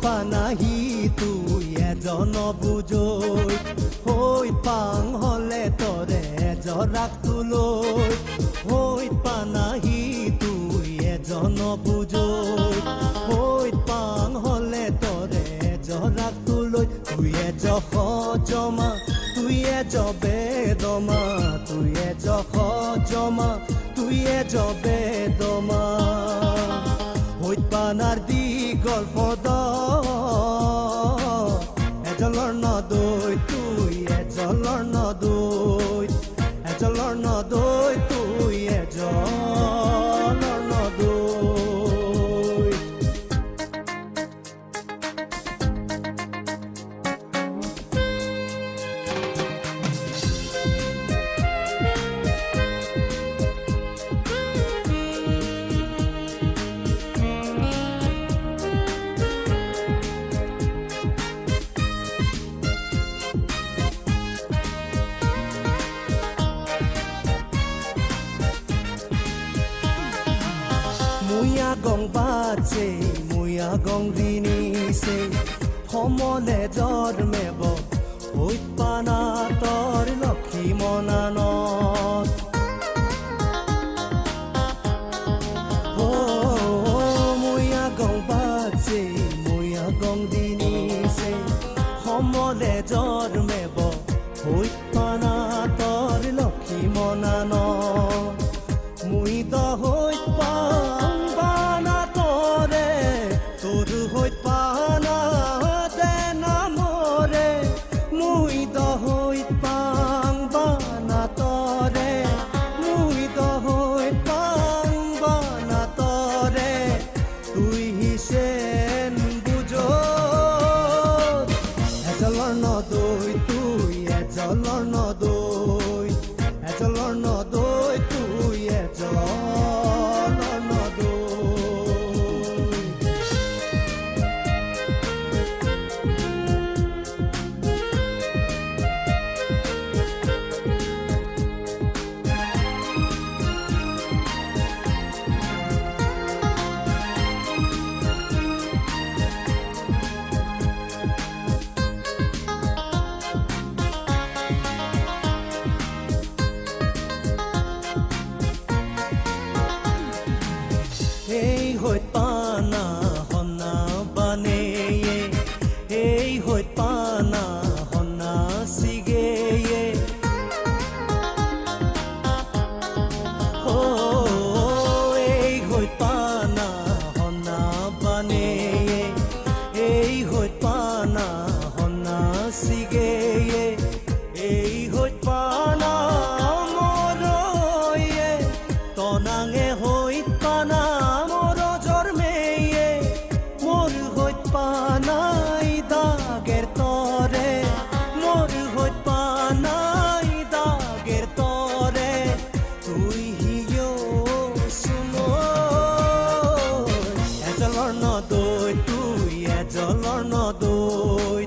পানাহি তুই এজন বুজৈ হৈত পাং হলে তৰে জৰাক তুলৈ হৈত পানাহি তুই এজন বুজৈ হৈত পাং হলে তৰে জৰাক তুলৈ তুই এজখ জমা তুই এজবে দমা তুই এজখ জমা তুই এজবে দমা হৈত পানাৰ দীঘল পদ এজলৰ নদৈ তুই এজলৰ নদৈ এজলৰ নদৈ তুই এজলৰ নদৈ মুয়া গং বাজে মুয়া গং দিনিছে সমলে জন্মেব হৈত পানা তৰ লক্ষী মনানত মুয়া গং বাজে মুয়া গং দিনিছে সমলে জন্মেব হৈত পানা তৰ লক্ষী মনানত মুই দ হৈত পাং বানা তৰে তোৰ হৈত পানা দে নামৰে মুই দ হৈত পাং বানা তৰে মুই দ হৈত পাং বানা তৰে তুই হিসেন বুজো এজলৰ নদৈ তুই এজলৰ নদৈ এজলৰ নদৈ তুই এজলৰ নদৈ এই হৈত পানা হনা বানে এই হৈত পানা হনা সিগে এই হৈত পানা হনা বানে এই হৈত পানা হনা সিগে এই হৈত পানা মৰয়ে তনাঙে হৈত পানা পানাই দাগেৰ তৰে মোৰ হৈত পানাই দাগেৰ তৰে তুই হিও শুনো এজলৰ নদৈ তুই এজলৰ নদৈ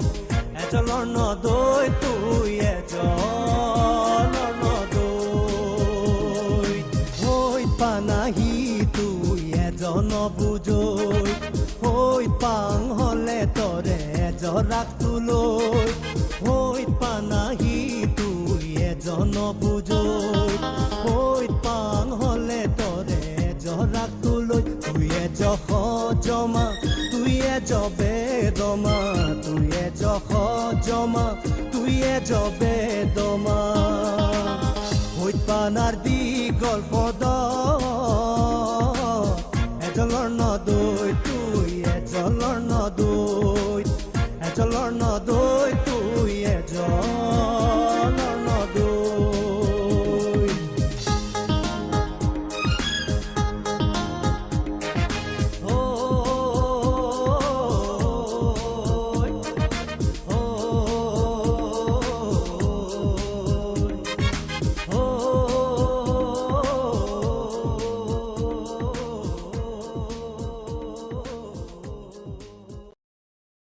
এজলৰ নদৈ তুই এজলৰ নদৈ হৈত পানাহি তুই এজন বুজৈ হৈত পাং হলে তৰে জৰাক তুলৈ হৈত পানাহি তুই এজন বুজৈ হৈত পাং হলে তৰে জৰাক তুলৈ তুই এজখ জমা তুই এজবে দমা তুই এজখ জমা তুই এজবে দমা হৈত পানাৰ দীঘল পদ